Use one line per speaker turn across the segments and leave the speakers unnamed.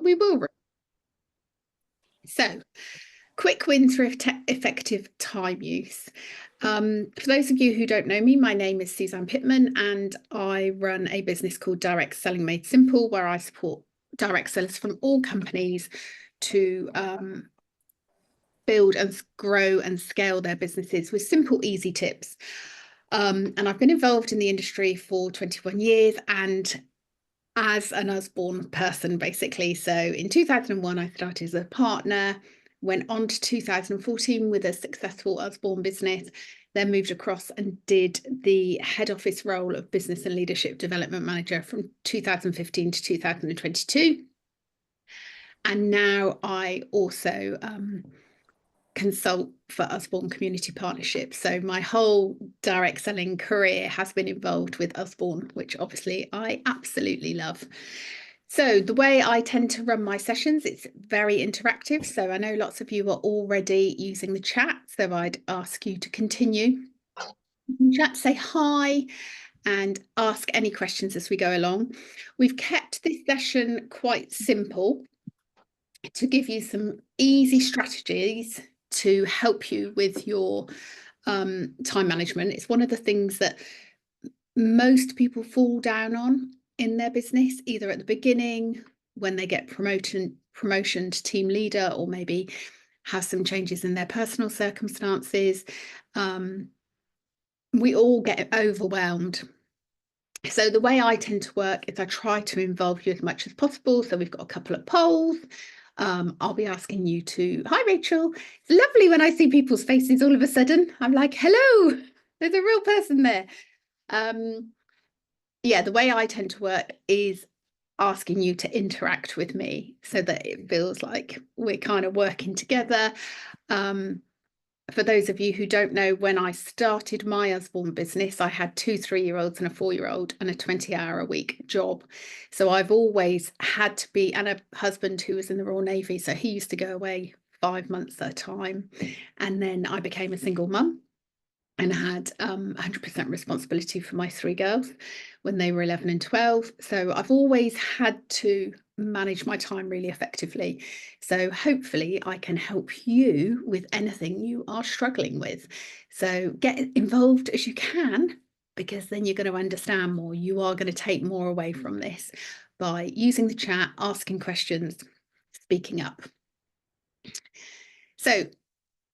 but we will. So, quick wins for effective time use. For those of you who don't know me, my name is Suzanne Pittman, and I run a business called Direct Selling Made Simple, where I support direct sellers from all companies to build and grow and scale their businesses with simple, easy tips. And I've been involved in the industry for 21 years and as an Usborne person, basically. So in 2001, I started as a partner, went on to 2014 with a successful Usborne business, then moved across and did the head office role of business and leadership development manager from 2015 to 2022. And now I also consult for Usborne Community Partnership. So my whole direct selling career has been involved with Usborne, which obviously I absolutely love. So the way I tend to run my sessions, it's very interactive. So I know lots of you are already using the chat, so I'd ask you to continue. Chat, say hi, and ask any questions as we go along. We've kept this session quite simple to give you some easy strategies to help you with your time management. It's one of the things that most people fall down on in their business, either at the beginning when they get promotion to team leader, or maybe have some changes in their personal circumstances. We all get overwhelmed. So the way I tend to work is I try to involve you as much as possible. So we've got a couple of polls. I'll be asking you to, hi Rachel. It's lovely when I see people's faces all of a sudden. I'm like, hello, there's a real person there. Yeah, the way I tend to work is asking you to interact with me so that it feels like we're kind of working together. For those of you who don't know, when I started my Usborne business, I had 2 3-year-olds and a 4-year-old and a 20-hour-a-week job. So I've always had to be, and a husband who was in the Royal Navy. So he used to go away 5 months at a time. And then I became a single mum and had 100% responsibility for my 3 girls when they were 11 and 12. So I've always had to manage my time really effectively. So hopefully I can help you with anything you are struggling with. So get involved as you can, because then you're going to understand more. You are going to take more away from this by using the chat, asking questions, speaking up. So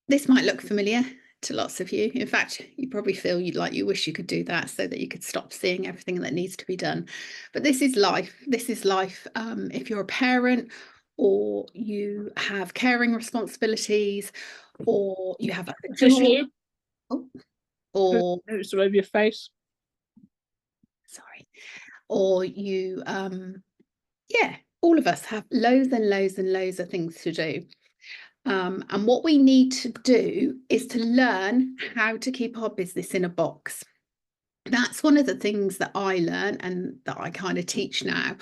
this might look familiar to lots of you. In fact, you probably feel you wish you could do that so that you could stop seeing everything that needs to be done. But this is life. This is life. If you're a parent, or you have caring responsibilities, or you have a job, or
it's all over your face.
Sorry, or you, yeah, all of us have loads and loads and loads of things to do. And what we need to do is to learn how to keep our business in a box. That's one of the things that I learn and that I kind of teach now,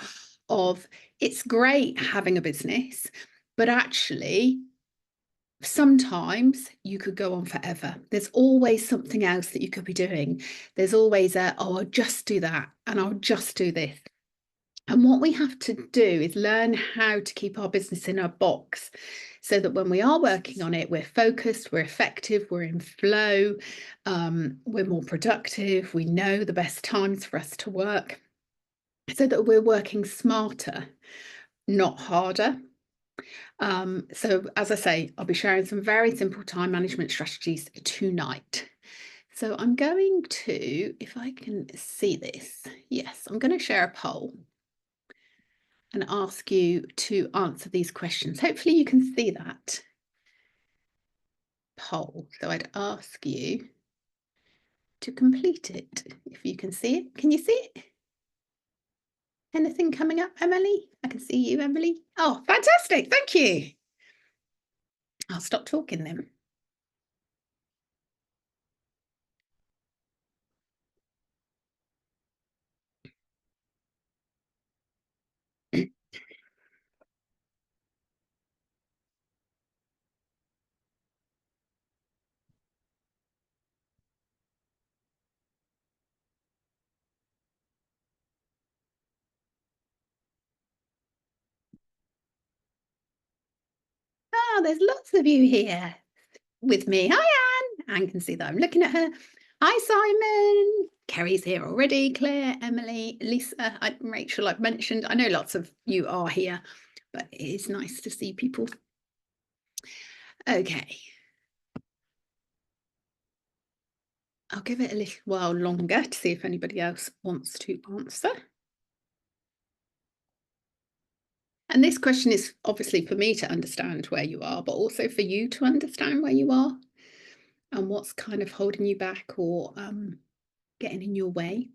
of it's great having a business, but actually sometimes you could go on forever. There's always something else that you could be doing. There's always I'll just do that and I'll just do this. And what we have to do is learn how to keep our business in a box so that when we are working on it, we're focused, we're effective, we're in flow, we're more productive, we know the best times for us to work, so that we're working smarter, not harder. So as I say, I'll be sharing some very simple time management strategies tonight. So I'm going to, if I can see this, yes, I'm going to share a poll and ask you to answer these questions. Hopefully you can see that poll. So I'd ask you to complete it if you can see it. Can you see it? Anything coming up, Emily? I can see you, Emily. Oh, fantastic. Thank you. I'll stop talking then. wow, there's lots of you here with me. Hi, Anne. Anne can see that I'm looking at her. Hi, Simon. Kerry's here already. Claire, Emily, Lisa, Rachel, I've mentioned. I know lots of you are here, but it is nice to see people. Okay. I'll give it a little while longer to see if anybody else wants to answer. And this question is obviously for me to understand where you are, but also for you to understand where you are and what's kind of holding you back or getting in your way.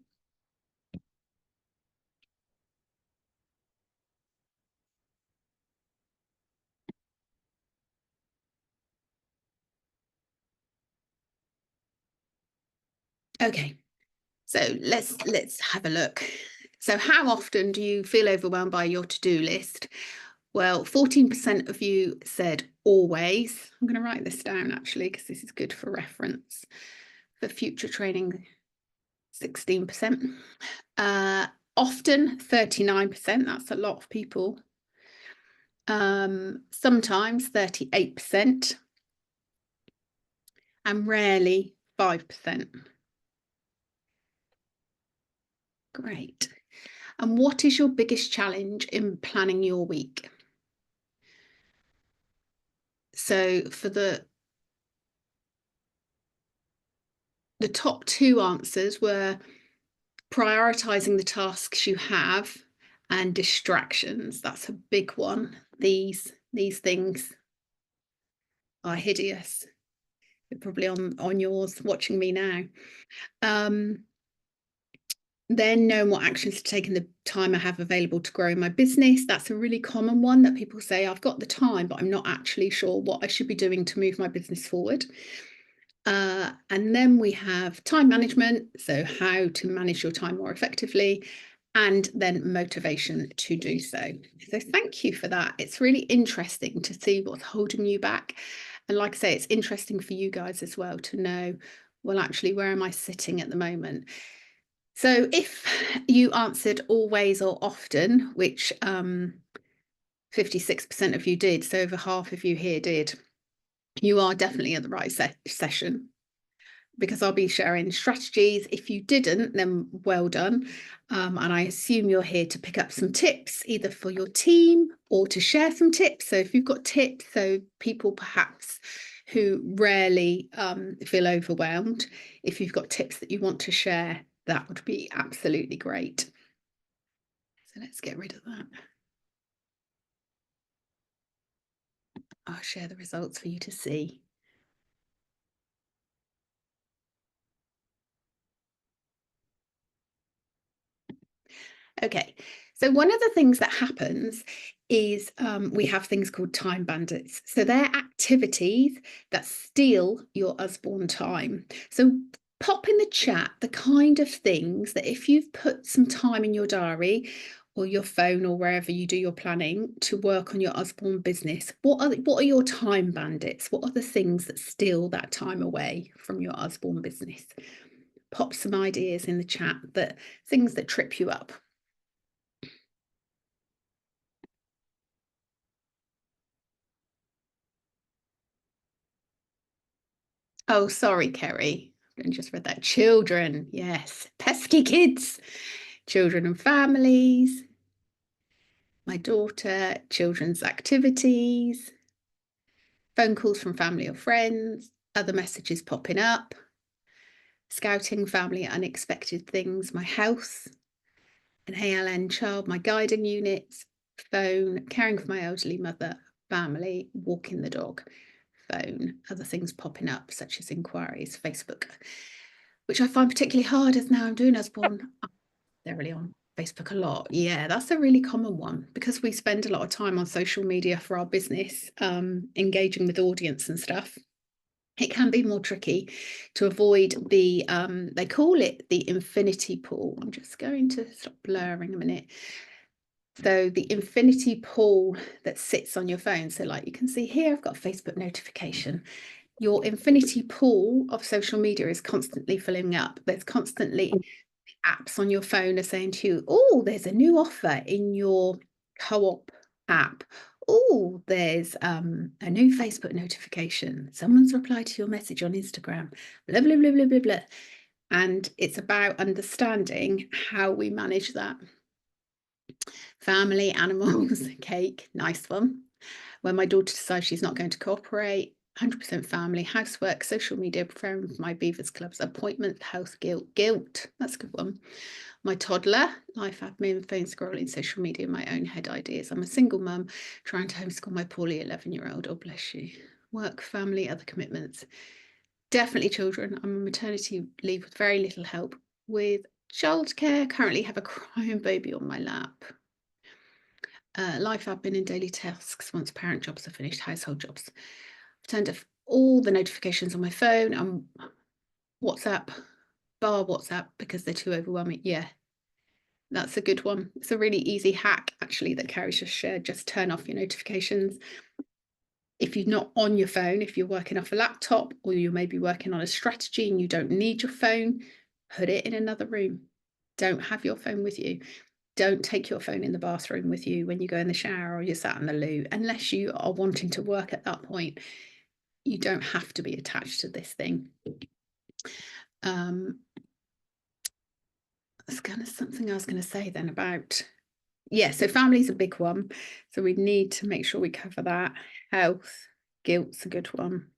Okay, so let's have a look. So how often do you feel overwhelmed by your to-do list? Well, 14% of you said always. I'm going to write this down actually because this is good for reference. For future training, 16%. Often, 39%. That's a lot of people. Sometimes 38%. And rarely 5%. Great. And what is your biggest challenge in planning your week? So for the top two answers were prioritizing the tasks you have and distractions. That's a big one. These things are hideous. You're probably on yours watching me now. Then knowing what actions to take in the time I have available to grow my business. That's a really common one that people say, I've got the time, but I'm not actually sure what I should be doing to move my business forward. And then we have time management, so how to manage your time more effectively, and then motivation to do so. So thank you for that. It's really interesting to see what's holding you back. And like I say, it's interesting for you guys as well to know, well, actually, where am I sitting at the moment? So if you answered always or often, which 56% of you did, so over half of you here did, you are definitely at the right session, because I'll be sharing strategies. If you didn't, then well done. And I assume you're here to pick up some tips, either for your team or to share some tips. So if you've got tips, so people perhaps who rarely feel overwhelmed, if you've got tips that you want to share, that would be absolutely great. So let's get rid of that. I'll share the results for you to see. Okay, so one of the things that happens is we have things called time bandits. So they're activities that steal your Usborne time. So pop in the chat the kind of things that if you've put some time in your diary or your phone or wherever you do your planning to work on your Usborne business, what are your time bandits? What are the things that steal that time away from your Usborne business? Pop some ideas in the chat, that things that trip you up. Oh, sorry, Kerry. I just read that. Children, yes. Pesky kids. Children and families. My daughter, children's activities. Phone calls from family or friends. Other messages popping up. Scouting, family, unexpected things. My house. An ALN child, my guiding units. Phone, caring for my elderly mother. Family, walking the dog. Phone, other things popping up, such as inquiries, Facebook, which I find particularly hard as now I'm doing Usborne. They're really on Facebook a lot. Yeah, that's a really common one because we spend a lot of time on social media for our business, engaging with audience and stuff. It can be more tricky to avoid the, they call it the infinity pool. I'm just going to stop blurring a minute. So the infinity pool that sits on your phone. So like you can see here, I've got a Facebook notification. Your infinity pool of social media is constantly filling up. There's constantly apps on your phone are saying to you, oh, there's a new offer in your co-op app. oh, there's a new Facebook notification. Someone's replied to your message on Instagram, blah, blah, blah, blah, blah, blah. And it's about understanding how we manage that. Family, animals, cake, nice one. When my daughter decides she's not going to cooperate, 100% family, housework, social media, preparing for my Beavers Clubs, appointment, health, guilt. That's a good one. My toddler, life admin, phone scrolling, social media, my own head ideas. I'm a single mum trying to homeschool my poorly 11-year-old. Oh, bless you. Work, family, other commitments. Definitely children. I'm on maternity leave with very little help with childcare. Currently have a crying baby on my lap. Life admin and daily tasks once parent jobs are finished, household jobs. I've turned off all the notifications on my phone and WhatsApp, bar WhatsApp, because they're too overwhelming. Yeah, that's a good one. It's a really easy hack, actually, that Carrie just shared. Just turn off your notifications. If you're not on your phone, if you're working off a laptop, or you may be working on a strategy and you don't need your phone, put it in another room. Don't have your phone with you. Don't take your phone in the bathroom with you when you go in the shower or you're sat in the loo, unless you are wanting to work at that point. You don't have to be attached to this thing. That's kind of something I was going to say then about, yeah, so family's a big one. So we need to make sure we cover that. Health, guilt's a good one.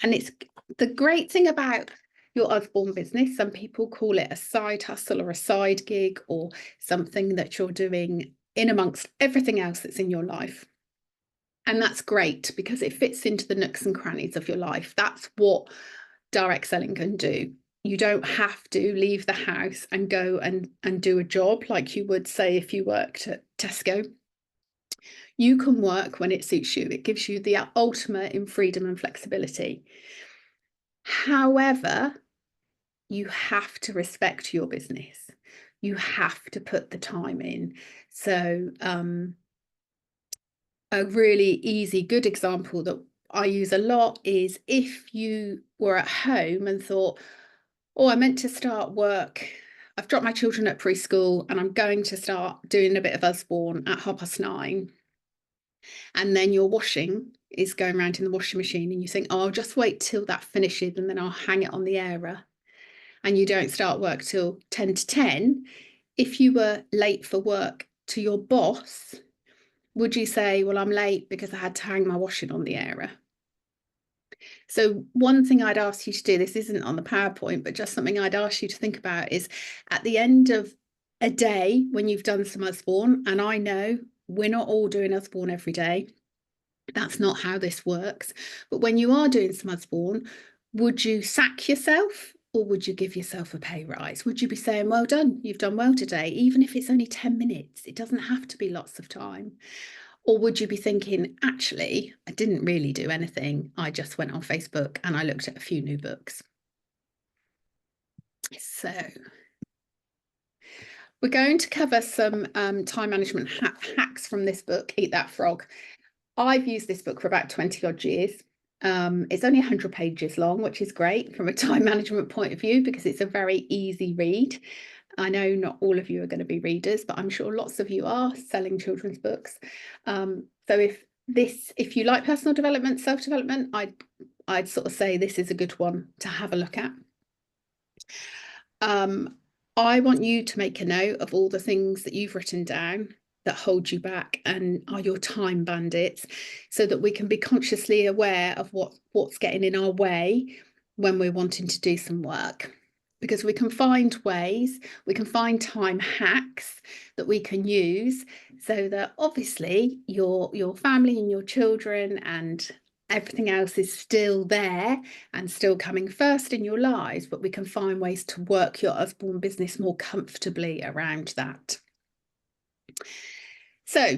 And it's the great thing about your Usborne business, some people call it a side hustle or a side gig or something that you're doing in amongst everything else that's in your life. And that's great because it fits into the nooks and crannies of your life. That's what direct selling can do. You don't have to leave the house and go and do a job like you would, say, if you worked at Tesco. You can work when it suits you. It gives you the ultimate in freedom and flexibility. However, you have to respect your business. You have to put the time in. So a really easy, good example that I use a lot is if you were at home and thought, oh, I meant to start work. I've dropped my children at preschool and I'm going to start doing a bit of Usborne at 9:30. And then your washing is going around in the washing machine and you think, oh, I'll just wait till that finishes and then I'll hang it on the airer. And you don't start work till 10 to 10. If you were late for work to your boss, would you say, well, I'm late because I had to hang my washing on the airer? So one thing I'd ask you to do, this isn't on the PowerPoint, but just something I'd ask you to think about is at the end of a day when you've done some Usborne, and I know we're not all doing Usborne every day. That's not how this works. But when you are doing some Usborne, would you sack yourself or would you give yourself a pay rise? Would you be saying, well done, you've done well today, even if it's only 10 minutes? It doesn't have to be lots of time. Or would you be thinking, actually, I didn't really do anything. I just went on Facebook and I looked at a few new books. So we're going to cover some time management hacks from this book, Eat That Frog. I've used this book for about 20 odd years. It's only 100 pages long, which is great from a time management point of view because it's a very easy read. I know not all of you are going to be readers, but I'm sure lots of you are selling children's books. So if you like personal development, self-development, I'd sort of say this is a good one to have a look at. I want you to make a note of all the things that you've written down that hold you back and are your time bandits, so that we can be consciously aware of what's getting in our way when we're wanting to do some work. Because we can find ways, we can find time hacks that we can use so that obviously your family and your children and everything else is still there and still coming first in your lives, but we can find ways to work your Usborne business more comfortably around that. So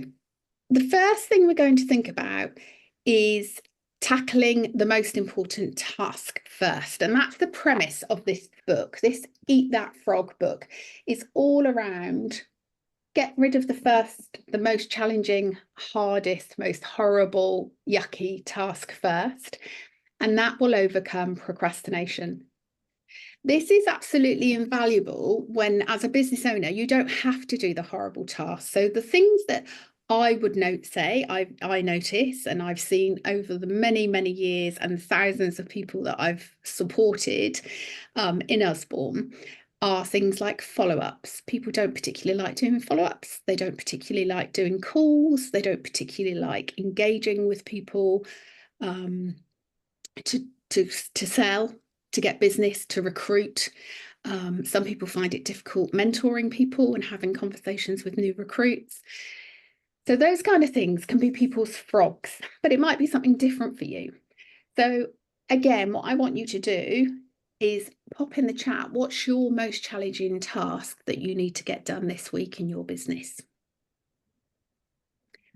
the first thing we're going to think about is tackling the most important task first. And that's the premise of this book. This Eat That Frog book is all around get rid of the most challenging, hardest, most horrible, yucky task first. And that will overcome procrastination. This is absolutely invaluable when, as a business owner, you don't have to do the horrible tasks. So the things that I would say I notice, and I've seen over the many years and thousands of people that I've supported in Usborne, are things like follow-ups. People don't particularly like doing follow-ups. They don't particularly like doing calls. They don't particularly like engaging with people um, to sell, to get business, to recruit. Some people find it difficult mentoring people and having conversations with new recruits. So those kind of things can be people's frogs, but it might be something different for you. So again, what I want you to do is pop in the chat, what's your most challenging task that you need to get done this week in your business?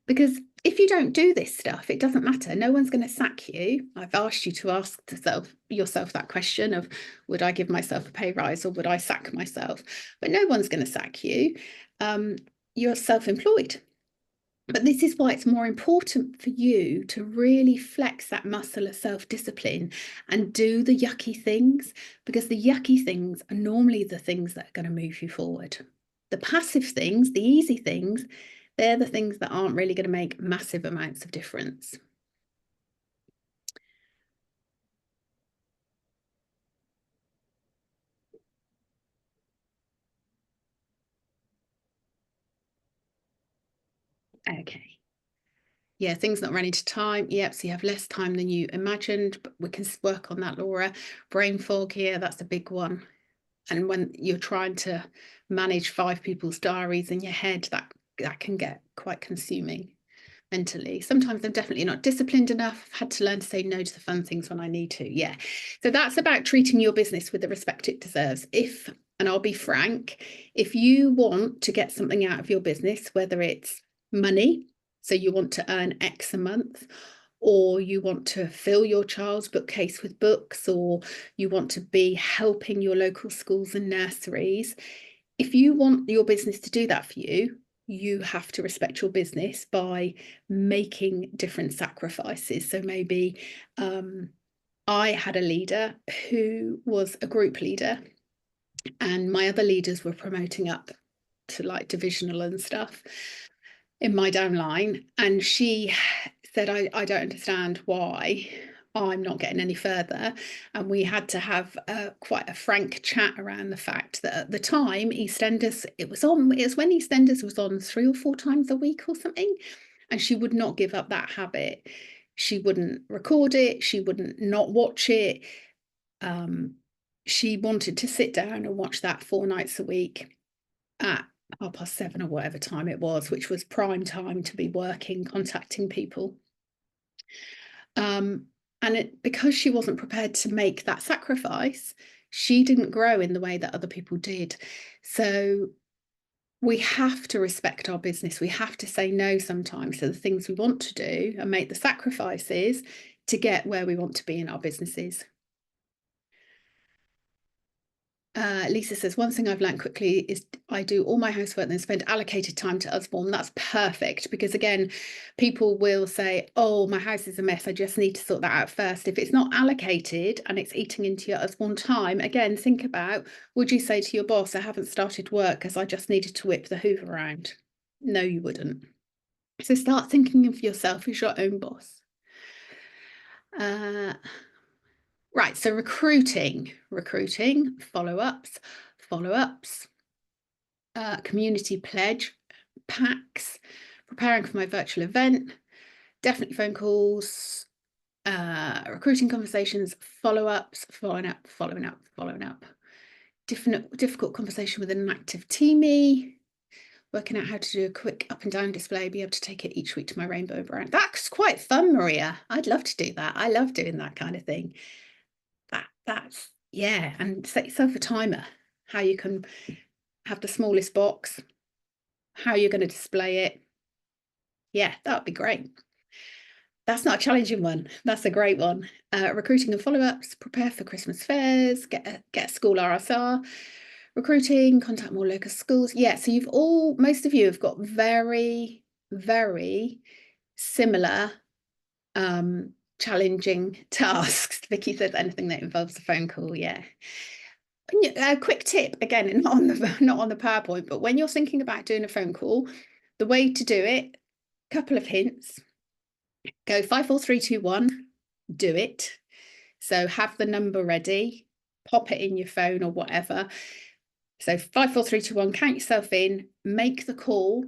Because if you don't do this stuff, it doesn't matter. No one's going to sack you. I've asked you to ask yourself that question of, would I give myself a pay rise or would I sack myself? But no one's going to sack you. You're self-employed. But this is why it's more important for you to really flex that muscle of self-discipline and do the yucky things, because the yucky things are normally the things that are going to move you forward. The passive things, the easy things, they're the things that aren't really going to make massive amounts of difference. Okay. Yeah, things not running to time. Yep, so you have less time than you imagined, but we can work on that, Laura. Brain fog, yeah, that's a big one. And when you're trying to manage 5 people's diaries in your head, that can get quite consuming mentally. Sometimes I'm definitely not disciplined enough. I've had to learn to say no to the fun things when I need to. Yeah. So that's about treating your business with the respect it deserves. And I'll be frank, if you want to get something out of your business, whether it's money, so you want to earn X a month, or you want to fill your child's bookcase with books, or you want to be helping your local schools and nurseries, if you want your business to do that for you, you have to respect your business by making different sacrifices. So maybe I had a leader who was a group leader, and my other leaders were promoting up to like divisional and stuff in my downline. And she said, I don't understand why I'm not getting any further. And we had to have quite a frank chat around the fact that at the time, EastEnders, it was when EastEnders was on 3 or 4 times a week or something. And she would not give up that habit. She wouldn't record it. She wouldn't not watch it. She wanted to sit down and watch that 4 nights a week at 7:30 or whatever time it was, which was prime time to be working, contacting people. And because she wasn't prepared to make that sacrifice, she didn't grow in the way that other people did. So we have to respect our business. We have to say no sometimes to the things we want to do and make the sacrifices to get where we want to be in our businesses. Lisa says, one thing I've learned quickly is I do all my housework and then spend allocated time to Usborne. That's perfect, because again, people will say, oh, my house is a mess, I just need to sort that out first. If it's not allocated and it's eating into your Usborne time, again, think about, would you say to your boss, I haven't started work because I just needed to whip the hoover around? No, you wouldn't. So start thinking of yourself as your own boss. Right, so recruiting, follow-ups, community pledge, packs, preparing for my virtual event, definitely phone calls, recruiting conversations, follow-ups, following up. Difficult conversation with an active teamie, working out how to do a quick up and down display, be able to take it each week to my rainbow brand. That's quite fun, Maria. I'd love to do that. I love doing that kind of thing. That's yeah, and set yourself a timer, how you can have the smallest box, how you're going to display it. Yeah, that would be great. That's not a challenging one. That's a great one. Recruiting and follow-ups, prepare for Christmas fairs, get a school RSR, recruiting, contact more local schools. Yeah, so most of you have got very, very similar challenging tasks. Vicky says anything that involves a phone call. Yeah. A quick tip, again, not on the PowerPoint, but when you're thinking about doing a phone call, the way to do it, couple of hints. Go 5, 4, 3, 2, 1. Do it. So have the number ready, pop it in your phone or whatever. So 5, 4, 3, 2, 1, count yourself in, make the call,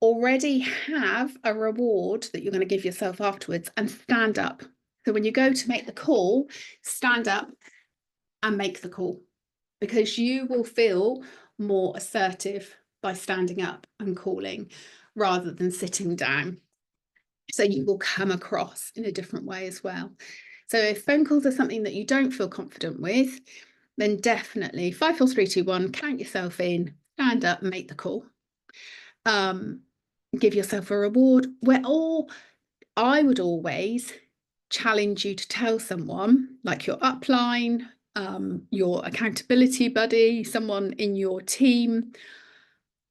already have a reward that you're going to give yourself afterwards, and stand up. So when you go to make the call, stand up and make the call, because you will feel more assertive by standing up and calling rather than sitting down. So you will come across in a different way as well. So if phone calls are something that you don't feel confident with, then definitely 5, 4, 3, 2, 1, count yourself in, stand up and make the call. Give yourself a reward. I would always challenge you to tell someone, like your upline, your accountability buddy, someone in your team,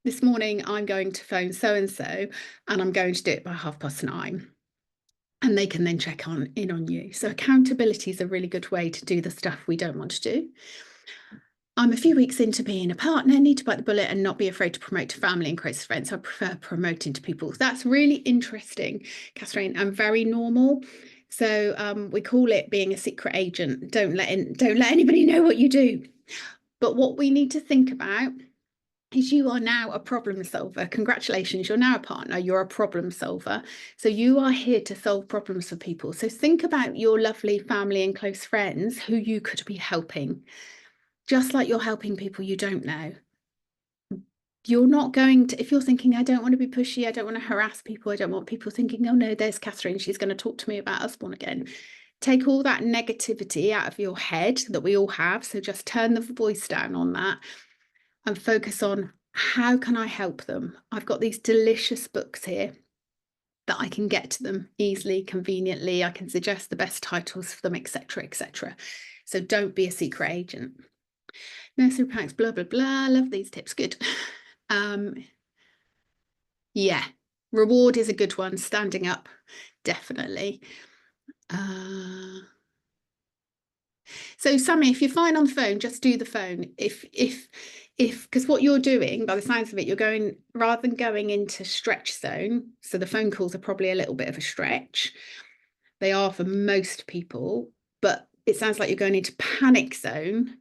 this morning I'm going to phone so-and-so and I'm going to do it by 9:30. And they can then check in on you. So accountability is a really good way to do the stuff we don't want to do. I'm a few weeks into being a partner, need to bite the bullet and not be afraid to promote to family and close friends. I prefer promoting to people. That's really interesting, Catherine, and very normal. So we call it being a secret agent. Don't let anybody know what you do. But what we need to think about is you are now a problem solver. Congratulations, you're now a partner, you're a problem solver. So you are here to solve problems for people. So think about your lovely family and close friends who you could be helping, just like you're helping people you don't know. You're not going to, if you're thinking, I don't want to be pushy, I don't want to harass people, I don't want people thinking, oh no, there's Catherine, she's going to talk to me about Usborne again. Take all that negativity out of your head that we all have. So just turn the voice down on that and focus on, how can I help them? I've got these delicious books here that I can get to them easily, conveniently. I can suggest the best titles for them, etc., etc. So don't be a secret agent. Nursery packs, blah, blah, blah. Love these tips. Good. Yeah, reward is a good one. Standing up, definitely. So Sammy, if you're fine on the phone, just do the phone. Because what you're doing, by the sounds of it, you're going, rather than going into stretch zone, so the phone calls are probably a little bit of a stretch. They are for most people, but it sounds like you're going into panic zone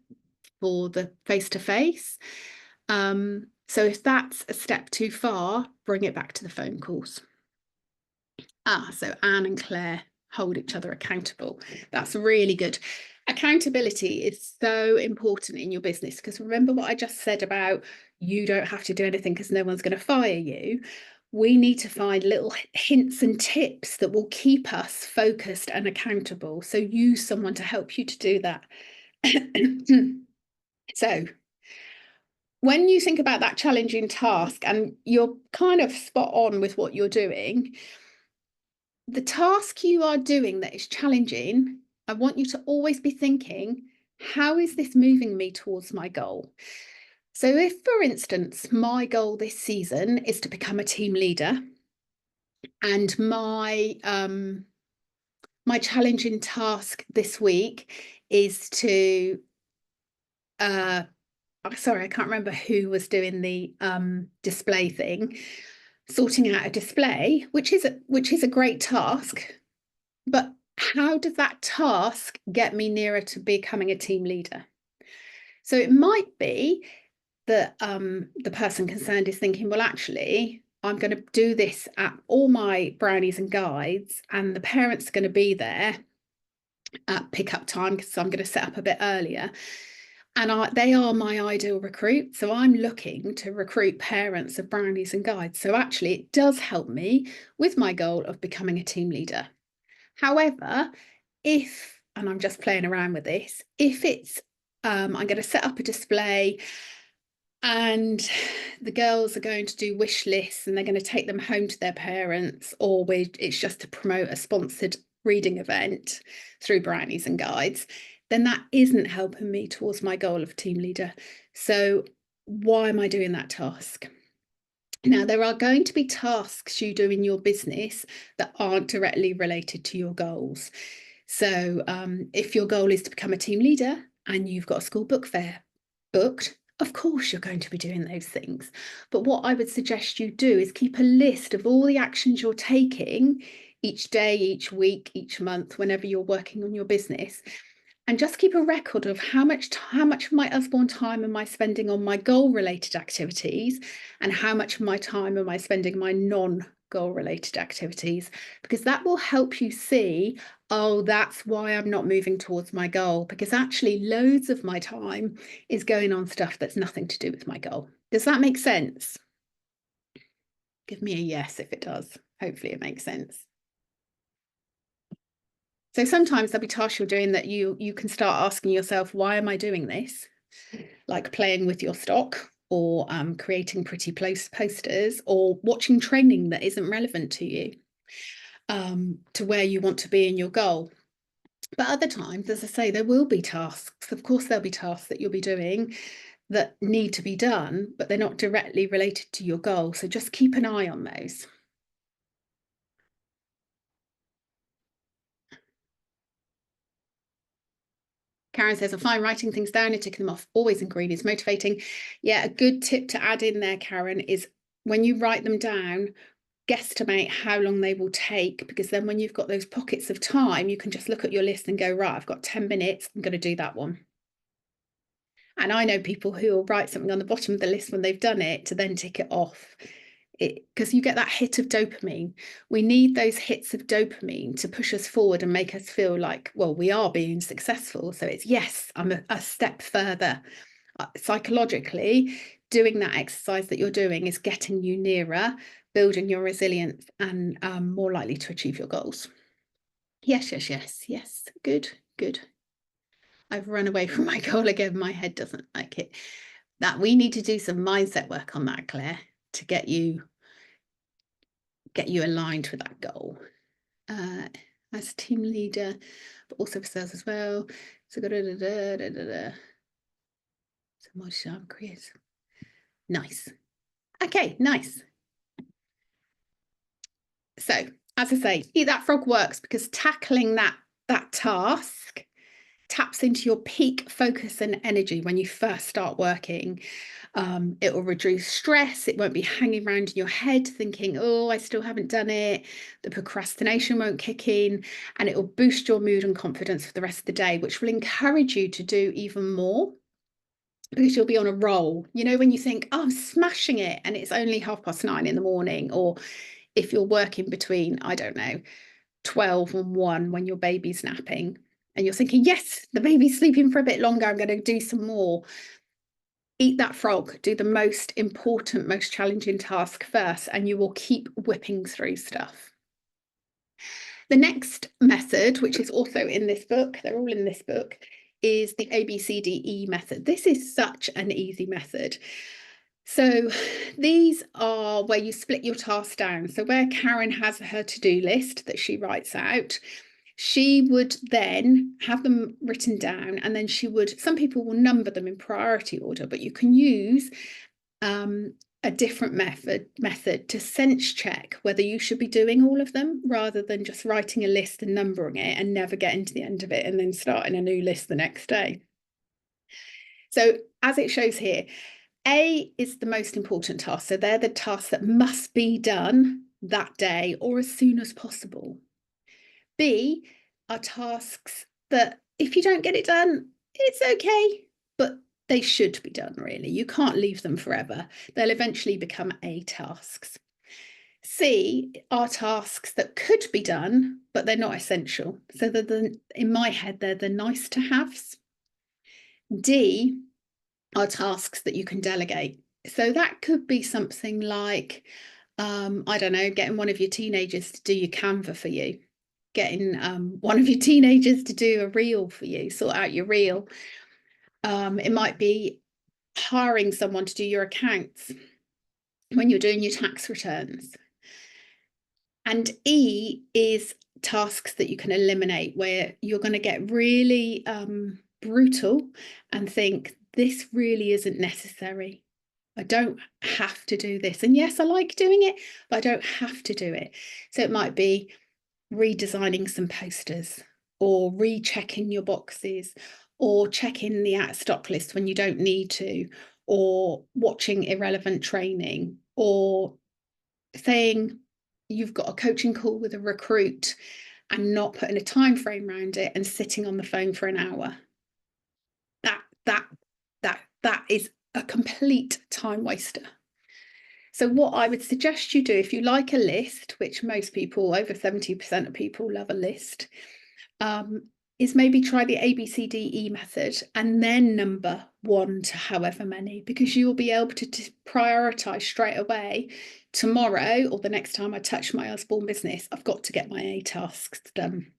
for the face-to-face. So if that's a step too far, bring it back to the phone calls. So Anne and Claire hold each other accountable. That's really good. Accountability is so important in your business, because remember what I just said about you don't have to do anything because no one's going to fire you. We need to find little hints and tips that will keep us focused and accountable. So use someone to help you to do that. So when you think about that challenging task, and you're kind of spot on with what you're doing, the task you are doing that is challenging, I want you to always be thinking, how is this moving me towards my goal? So if, for instance, my goal this season is to become a team leader, and my challenging task this week is to sorry, I can't remember who was doing the display thing, sorting out a display, which is a great task, but how does that task get me nearer to becoming a team leader? So it might be that the person concerned is thinking, well, actually, I'm going to do this at all my brownies and guides, and the parents are going to be there at pickup time because I'm going to set up a bit earlier. And they are my ideal recruit. So I'm looking to recruit parents of brownies and guides. So actually, it does help me with my goal of becoming a team leader. However, and I'm just playing around with this, if it's, I'm going to set up a display and the girls are going to do wish lists and they're going to take them home to their parents, or it's just to promote a sponsored reading event through brownies and guides, then that isn't helping me towards my goal of team leader. So why am I doing that task? Now, there are going to be tasks you do in your business that aren't directly related to your goals. So if your goal is to become a team leader and you've got a school book fair booked, Of course, you're going to be doing those things. But what I would suggest you do is keep a list of all the actions you're taking each day, each week, each month, whenever you're working on your business. And just keep a record of how much of my Usborne time am I spending on my goal related activities, and how much of my time am I spending on my non-goal related activities, because that will help you see, oh, that's why I'm not moving towards my goal, because actually loads of my time is going on stuff that's nothing to do with my goal. Does that make sense? Give me a yes if it does. Hopefully it makes sense. So sometimes there'll be tasks you're doing that you can start asking yourself, why am I doing this? Like playing with your stock, or creating pretty posters, or watching training that isn't relevant to you, to where you want to be in your goal. But other times, as I say, there will be tasks. Of course, there'll be tasks that you'll be doing that need to be done, but they're not directly related to your goal. So just keep an eye on those. Karen says, I find writing things down and ticking them off always in green is motivating. Yeah, a good tip to add in there, Karen, is when you write them down, guesstimate how long they will take, because then when you've got those pockets of time, you can just look at your list and go, right, I've got 10 minutes, I'm going to do that one. And I know people who will write something on the bottom of the list when they've done it to then tick it off. Because you get that hit of dopamine. We need those hits of dopamine to push us forward and make us feel like, well, we are being successful. So it's, yes, I'm a step further. Psychologically, doing that exercise that you're doing is getting you nearer building your resilience, and more likely to achieve your goals. Yes, yes, yes, yes. Good, good. I've run away from my goal again. My head doesn't like it. That we need to do some mindset work on that, Claire, to get you aligned with that goal. As a team leader, but also for sales as well. So so more sharp creative. Nice. Okay, nice. So as I say, Eat That Frog works because tackling that task taps into your peak focus and energy when you first start working. It will reduce stress. It won't be hanging around in your head thinking, oh, I still haven't done it. The procrastination won't kick in, and it will boost your mood and confidence for the rest of the day, which will encourage you to do even more, because you'll be on a roll. You know, when you think, oh, I'm smashing it, and it's only 9:30 in the morning, or if you're working between, I don't know, 12 and 1 when your baby's napping, and you're thinking, yes, the baby's sleeping for a bit longer, I'm going to do some more. Eat that frog, do the most important, most challenging task first, and you will keep whipping through stuff. The next method, which is also in this book, they're all in this book, is the ABCDE method. This is such an easy method. So these are where you split your tasks down. So where Karen has her to-do list that she writes out, she would then have them written down, and then she would, some people will number them in priority order, but you can use a different method to sense check whether you should be doing all of them, rather than just writing a list and numbering it and never getting to the end of it and then starting a new list the next day. So as it shows here, A is the most important task. So they're the tasks that must be done that day or as soon as possible. B are tasks that if you don't get it done, it's okay, but they should be done, really. You can't leave them forever. They'll eventually become A tasks. C are tasks that could be done, but they're not essential. So in my head, they're the nice to haves. D are tasks that you can delegate. So that could be something like, I don't know, getting one of your teenagers to do your Canva for you, getting one of your teenagers to do a reel for you, sort out your reel. It might be hiring someone to do your accounts when you're doing your tax returns. And E is tasks that you can eliminate, where you're going to get really brutal and think, this really isn't necessary. I don't have to do this. And yes, I like doing it, but I don't have to do it. So it might be redesigning some posters, or rechecking your boxes, or checking the out of stock list when you don't need to, or watching irrelevant training, or saying you've got a coaching call with a recruit and not putting a time frame around it and sitting on the phone for an hour. That is a complete time waster. So what I would suggest you do, if you like a list, which most people, over 70% of people love a list, is maybe try the ABCDE method and then number 1 to however many, because you'll be able to prioritize straight away. Tomorrow or the next time I touch my Usborne business, I've got to get my A tasks done.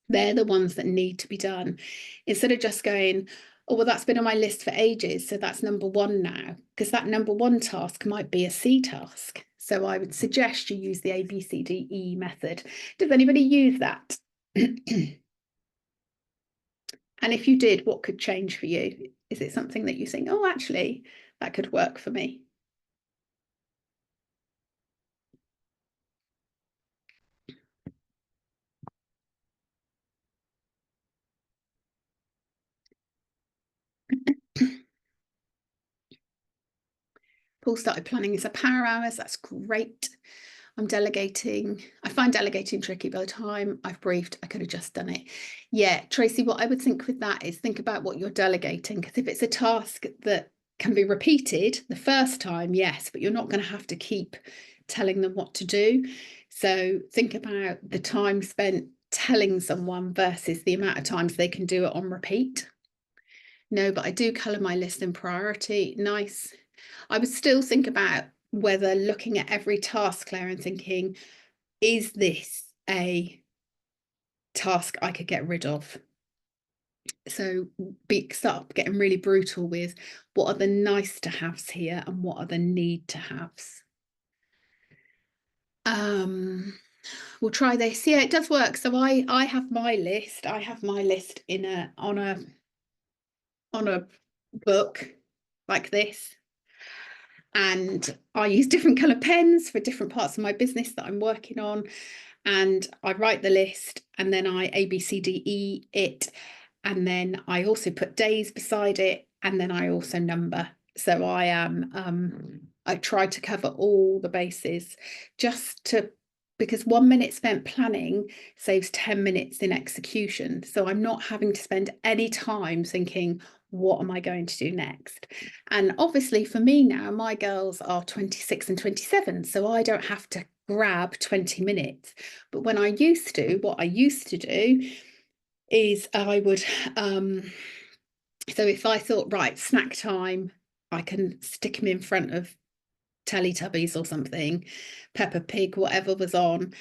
They're the ones that need to be done, instead of just going, oh, well, that's been on my list for ages, so that's number 1 now, because that number 1 task might be a C task. So I would suggest you use the ABCDE method. Does anybody use that? And if you did, what could change for you? Is it something that you think, oh, actually, that could work for me? Paul started planning his power hours. That's great. I'm delegating. I find delegating tricky. By the time I've briefed, I could have just done it. Yeah, Tracy, what I would think with that is think about what you're delegating, because if it's a task that can be repeated the first time, yes, but you're not going to have to keep telling them what to do. So think about the time spent telling someone versus the amount of times they can do it on repeat. No, but I do colour my list in priority. Nice. I would still think about whether looking at every task, Claire, and thinking, is this a task I could get rid of? So start getting really brutal with what are the nice to haves here and what are the need to haves. We'll try this. Yeah, it does work. So I have my list. I have my list in on a book like this. And I use different colour pens for different parts of my business that I'm working on. And I write the list and then I ABCDE it. And then I also put days beside it. And then I also number. So I try to cover all the bases because 1 minute spent planning saves 10 minutes in execution. So I'm not having to spend any time thinking, what am I going to do next? And obviously for me now, my girls are 26 and 27, so I don't have to grab 20 minutes. But when I used to, what I used to do is I would, so if I thought, right, snack time, I can stick them in front of Teletubbies or something, Peppa Pig, whatever was on,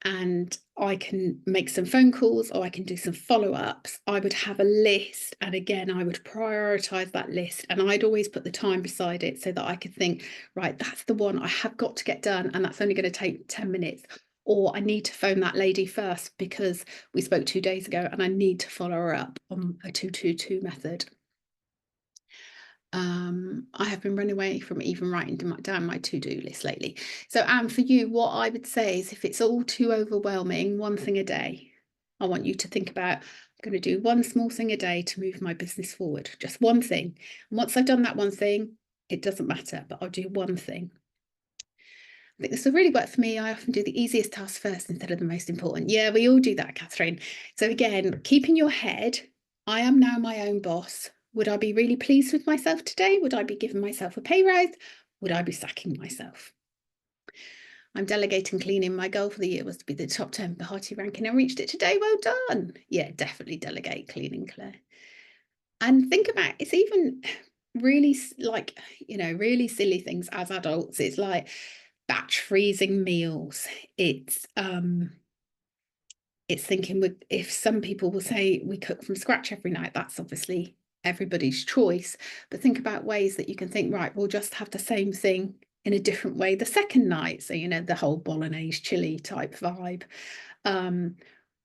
and I can make some phone calls or I can do some follow-ups. I would have a list, and again I would prioritize that list, and I'd always put the time beside it so that I could think, right, that's the one I have got to get done, and that's only going to take 10 minutes, or I need to phone that lady first because we spoke 2 days ago and I need to follow her up on a 222 method. I have been running away from even writing down my to-do list lately. So Anne, for you, what I would say is if it's all too overwhelming, 1 thing a day. I want you to think about, I'm going to do 1 small thing a day to move my business forward. Just 1 thing. And once I've done that 1 thing, it doesn't matter, but I'll do 1 thing. I think this will really work for me. I often do the easiest task first instead of the most important. Yeah, we all do that, Catherine. So again, keep in your head, I am now my own boss. Would I be really pleased with myself today? Would I be giving myself a pay rise? Would I be sacking myself? I'm delegating cleaning. My goal for the year was to be the top 10 party ranking. I reached it today. Well done. Yeah, definitely delegate cleaning, Claire. And think about, it's even really like, really silly things as adults. It's like batch freezing meals. It's thinking with, if some people will say we cook from scratch every night, that's obviously everybody's choice, but think about ways that you can think, right, we'll just have the same thing in a different way the second night. So the whole bolognese chili type vibe,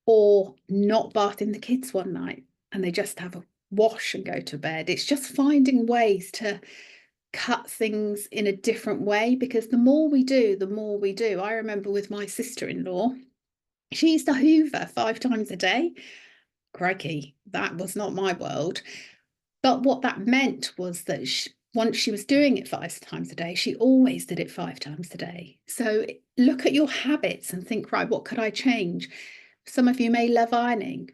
or not bathing the kids one night and they just have a wash and go to bed. It's just finding ways to cut things in a different way, because the more we do, the more we do. I remember with my sister-in-law, she used to hoover 5 times a day. Crikey, that was not my world. But what that meant was that once she was doing it 5 times a day, she always did it 5 times a day. So look at your habits and think, right, what could I change? Some of you may love ironing.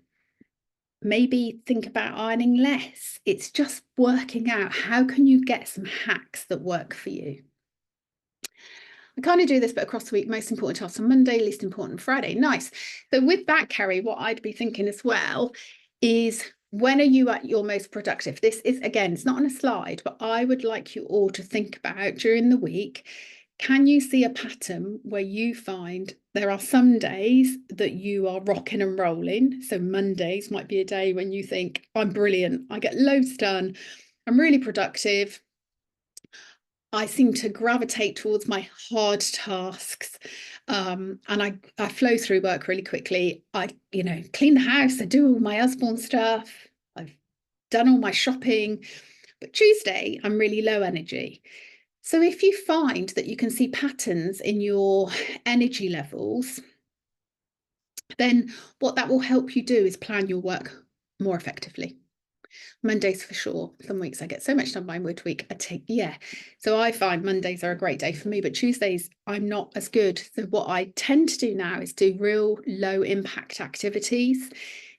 Maybe think about ironing less. It's just working out how can you get some hacks that work for you. I kind of do this, but across the week, most important tasks on Monday, least important Friday. Nice. So with that, Kerry, what I'd be thinking as well is, when are you at your most productive? This is, again, it's not on a slide, but I would like you all to think about during the week, can you see a pattern where you find there are some days that you are rocking and rolling? So Mondays might be a day when you think, I'm brilliant, I get loads done, I'm really productive. I seem to gravitate towards my hard tasks, and I flow through work really quickly. I, clean the house, I do all my Usborne stuff, I've done all my shopping. But Tuesday, I'm really low energy. So if you find that you can see patterns in your energy levels, then what that will help you do is plan your work more effectively. Mondays for sure. Some weeks I get so much done by midweek. So I find Mondays are a great day for me, but Tuesdays I'm not as good. So what I tend to do now is do real low impact activities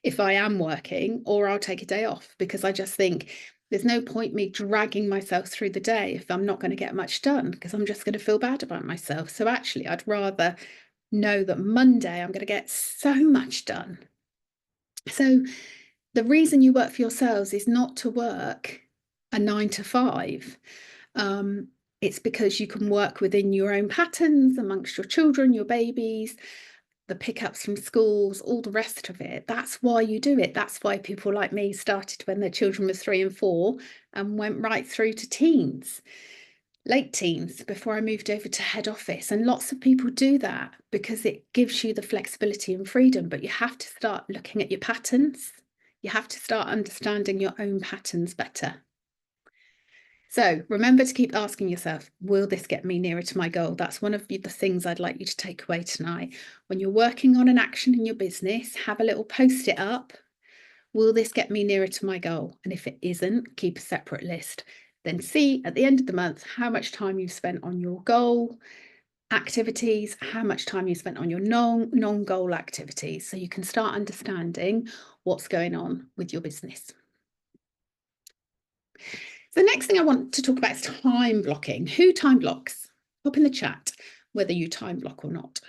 if I am working, or I'll take a day off, because I just think there's no point me dragging myself through the day if I'm not going to get much done, because I'm just going to feel bad about myself. So actually I'd rather know that Monday I'm going to get so much done. So the reason you work for yourselves is not to work a 9 to 5. It's because you can work within your own patterns amongst your children, your babies, the pickups from schools, all the rest of it. That's why you do it. That's why people like me started when their children were 3 and 4 and went right through to teens, late teens, before I moved over to head office. And lots of people do that because it gives you the flexibility and freedom, but you have to start looking at your patterns. You have to start understanding your own patterns better. So remember to keep asking yourself, will this get me nearer to my goal? That's one of the things I'd like you to take away tonight. When you're working on an action in your business, have a little post-it up. Will this get me nearer to my goal? And if it isn't, keep a separate list. Then see at the end of the month how much time you've spent on your goal activities, how much time you spent on your non-goal activities, so you can start understanding what's going on with your business. So the next thing I want to talk about is time blocking. Who time blocks? Pop in the chat whether you time block or not.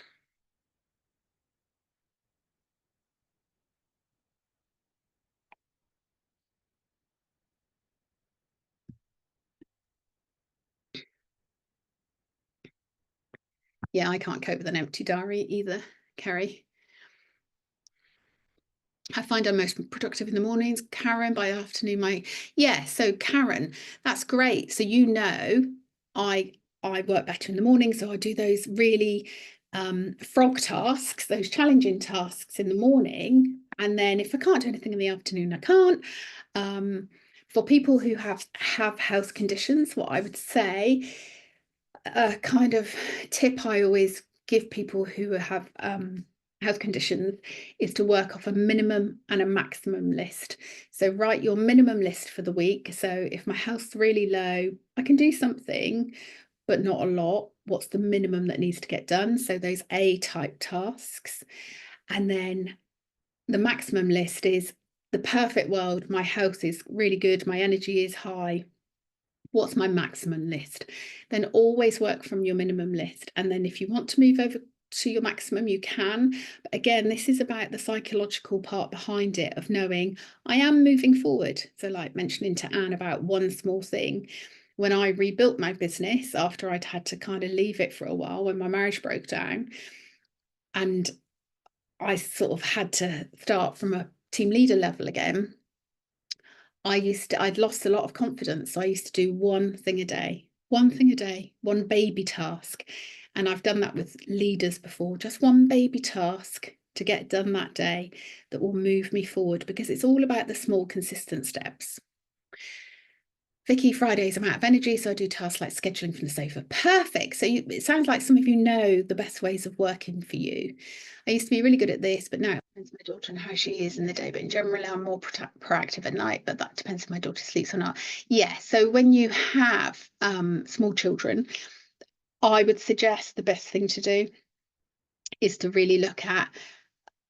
Yeah, I can't cope with an empty diary either, Kerry. I find I'm most productive in the mornings. Karen, by afternoon, so Karen, that's great. So I work better in the morning, so I do those really frog tasks, those challenging tasks in the morning. And then if I can't do anything in the afternoon, I can't. For people who have health conditions, what I would say, a kind of tip I always give people who have health conditions, is to work off a minimum and a maximum list. So write your minimum list for the week. So if my health's really low, I can do something, but not a lot. What's the minimum that needs to get done? So those A-type tasks. And then the maximum list is the perfect world. My health is really good. My energy is high. What's my maximum list? Then always work from your minimum list. And then if you want to move over to your maximum, you can. But again, this is about the psychological part behind it, of knowing I am moving forward. So like mentioning to Anne about one small thing, when I rebuilt my business after I'd had to kind of leave it for a while when my marriage broke down, and I sort of had to start from a team leader level again, I'd lost a lot of confidence. So I used to do one thing a day, one baby task. And I've done that with leaders before, just one baby task to get done that day that will move me forward, because it's all about the small, consistent steps. Vicky, Fridays I'm out of energy, so I do tasks like scheduling from the sofa. Perfect. So it sounds like some of you know the best ways of working for you. I used to be really good at this, but now it depends on my daughter and how she is in the day. But in general, I'm more proactive at night, but that depends if my daughter sleeps or not. Yeah, so when you have small children, I would suggest the best thing to do is to really look at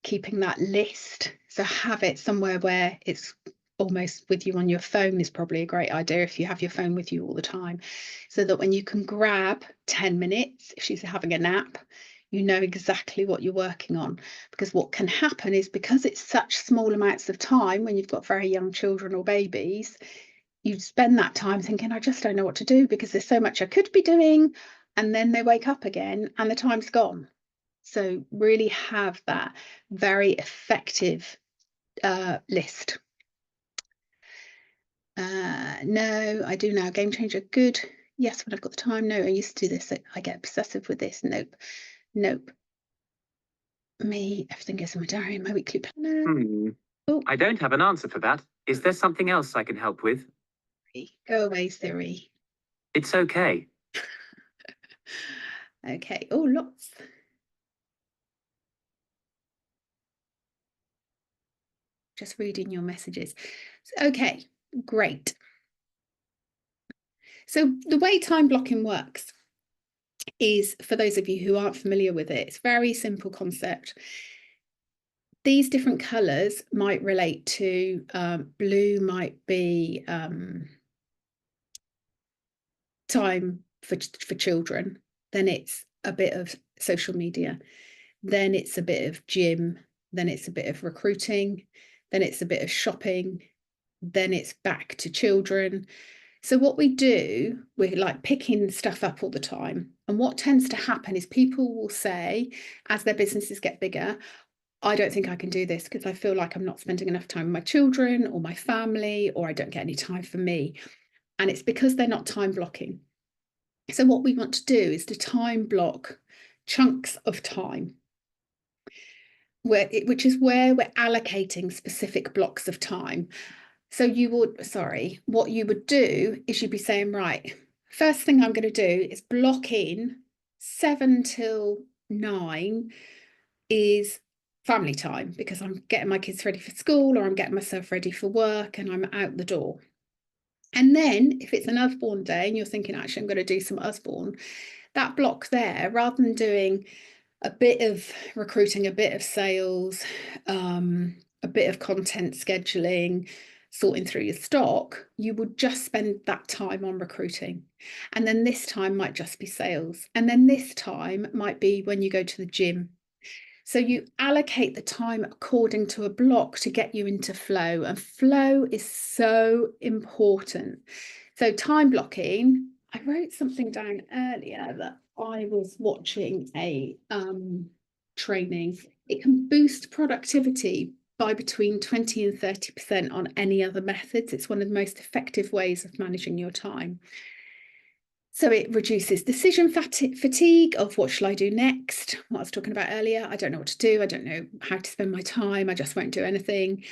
keeping that list. So have it somewhere where it's almost with you on your phone is probably a great idea if you have your phone with you all the time, so that when you can grab 10 minutes, if she's having a nap, you know exactly what you're working on. Because what can happen is, because it's such small amounts of time when you've got very young children or babies, you spend that time thinking, I just don't know what to do because there's so much I could be doing. And then they wake up again and the time's gone. So really have that very effective list. No, I do now. Game changer. Good. Yes, when I've got the time. No, I used to do this. I get obsessive with this. Nope. Nope. Me, everything goes in my diary, my weekly planner. Oh,
I don't have an answer for that. Is there something else I can help with?
go away, Siri.
It's okay.
Okay. Oh, lots. Just reading your messages. Okay, great. So the way time blocking works is, for those of you who aren't familiar with it, it's a very simple concept. These different colours might relate to blue might be time for children, then it's a bit of social media, then it's a bit of gym, then it's a bit of recruiting, then it's a bit of shopping, then it's back to children. So what we do, we're like picking stuff up all the time. And what tends to happen is people will say, as their businesses get bigger, I don't think I can do this because I feel like I'm not spending enough time with my children or my family, or I don't get any time for me. And it's because they're not time blocking. So what we want to do is to time block chunks of time, which is where we're allocating specific blocks of time. So what you would do is you'd be saying, right, first thing I'm going to do is block in 7 till 9 is family time, because I'm getting my kids ready for school or I'm getting myself ready for work and I'm out the door. And then if it's an Usborne day and you're thinking, actually, I'm going to do some Usborne, that block there, rather than doing a bit of recruiting, a bit of sales, a bit of content scheduling, sorting through your stock, you would just spend that time on recruiting. And then this time might just be sales. And then this time might be when you go to the gym. So you allocate the time according to a block to get you into flow. And flow is so important. So time blocking, I wrote something down earlier that I was watching a training. It can boost productivity by between 20 and 30% on any other methods. It's one of the most effective ways of managing your time. So it reduces decision fatigue of what shall I do next? What I was talking about earlier. I don't know what to do. I don't know how to spend my time. I just won't do anything.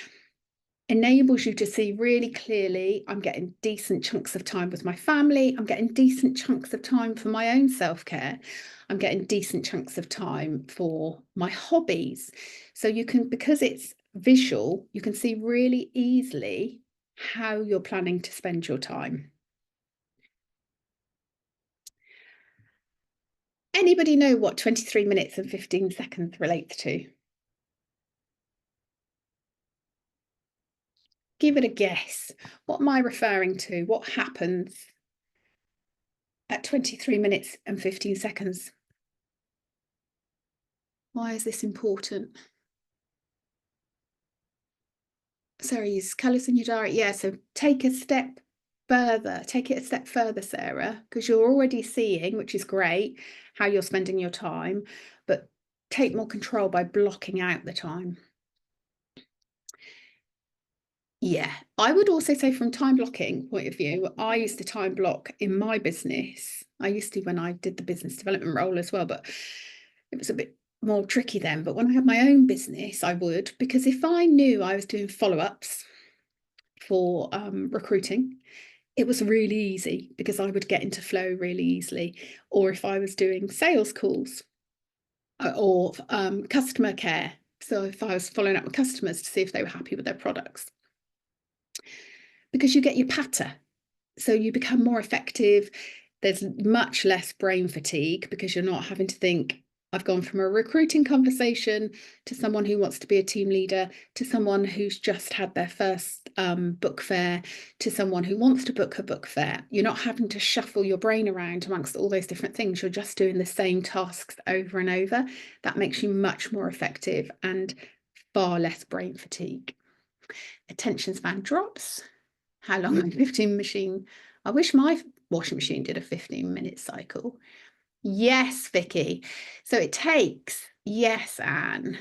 Enables you to see really clearly, I'm getting decent chunks of time with my family. I'm getting decent chunks of time for my own self-care. I'm getting decent chunks of time for my hobbies. So you can, because it's visual, you can see really easily how you're planning to spend your time. Anybody know what 23 minutes and 15 seconds relates to? Give it a guess. What am I referring to? What happens at 23 minutes and 15 seconds? Why is this important? Sorry, use colours in your diary. Yeah, so take it a step further, Sarah, because you're already seeing, which is great, how you're spending your time, but take more control by blocking out the time. Yeah, I would also say, from time blocking point of view, I used to time block in my business. I used to when I did the business development role as well, but it was a bit more tricky then. But when I had my own business, I would, because if I knew I was doing follow-ups for recruiting, it was really easy because I would get into flow really easily. Or if I was doing sales calls or customer care. So if I was following up with customers to see if they were happy with their products, because you get your patter. So you become more effective. There's much less brain fatigue because you're not having to think, I've gone from a recruiting conversation to someone who wants to be a team leader, to someone who's just had their first book fair, to someone who wants to book a book fair. You're not having to shuffle your brain around amongst all those different things. You're just doing the same tasks over and over. That makes you much more effective and far less brain fatigue. Attention span drops. How long a 15 machine? I wish my washing machine did a 15-minute cycle. Yes, Vicky. So it takes, yes, Anne.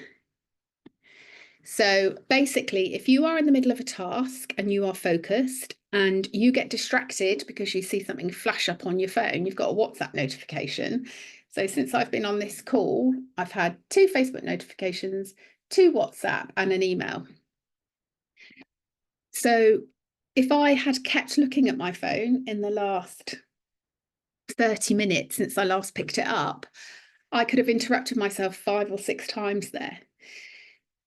So basically, if you are in the middle of a task and you are focused and you get distracted because you see something flash up on your phone, you've got a WhatsApp notification. So since I've been on this call, I've had 2 Facebook notifications, 2 WhatsApp, and an email. So if I had kept looking at my phone in the last 30 minutes since I last picked it up, I could have interrupted myself 5 or 6 times there.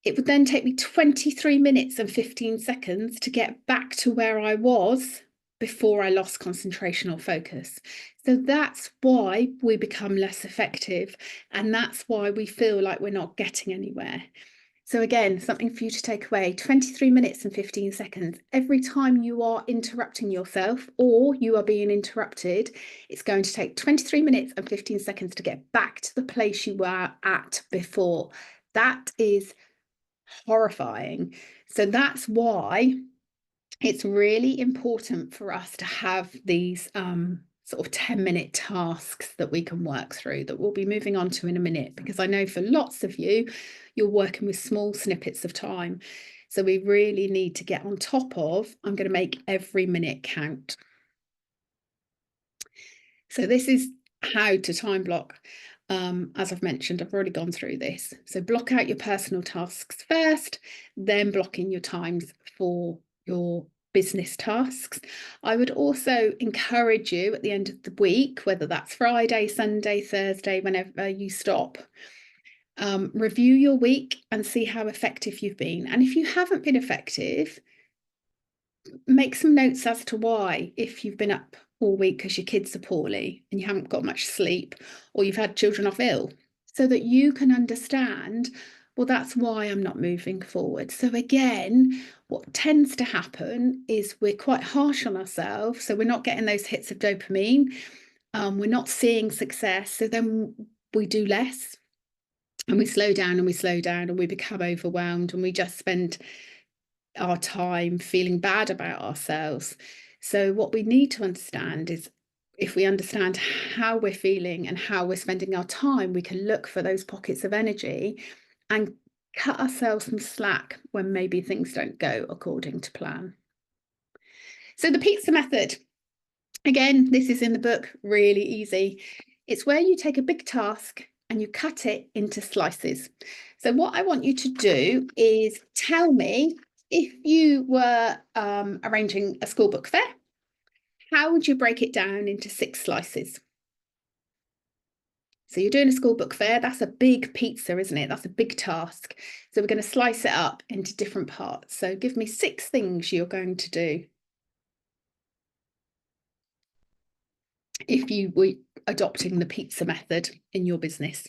It would then take me 23 minutes and 15 seconds to get back to where I was before I lost concentration or focus. So that's why we become less effective. And that's why we feel like we're not getting anywhere. So again, something for you to take away, 23 minutes and 15 seconds. Every time you are interrupting yourself or you are being interrupted, it's going to take 23 minutes and 15 seconds to get back to the place you were at before. That is horrifying. So that's why it's really important for us to have these sort of 10-minute tasks that we can work through that we'll be moving on to in a minute, because I know for lots of you, you're working with small snippets of time. So we really need to get on top of, I'm going to make every minute count. So this is how to time block. As I've mentioned, I've already gone through this. So block out your personal tasks first, then block in your times for your business tasks. I would also encourage you at the end of the week, whether that's Friday, Sunday, Thursday, whenever you stop, review your week and see how effective you've been. And if you haven't been effective, make some notes as to why. If you've been up all week because your kids are poorly and you haven't got much sleep, or you've had children off ill, so that you can understand, well, that's why I'm not moving forward. So again, what tends to happen is we're quite harsh on ourselves. So we're not getting those hits of dopamine. We're not seeing success. So then we do less and we slow down and we slow down and we become overwhelmed and we just spend our time feeling bad about ourselves. So what we need to understand is, if we understand how we're feeling and how we're spending our time, we can look for those pockets of energy and cut ourselves some slack when maybe things don't go according to plan. So the pizza method, again, this is in the book, really easy. It's where you take a big task and you cut it into slices. So what I want you to do is tell me, if you were arranging a school book fair, how would you break it down into 6 slices? So you're doing a school book fair, that's a big pizza, isn't it? That's a big task. So we're going to slice it up into different parts. So give me 6 things you're going to do if you were adopting the pizza method in your business.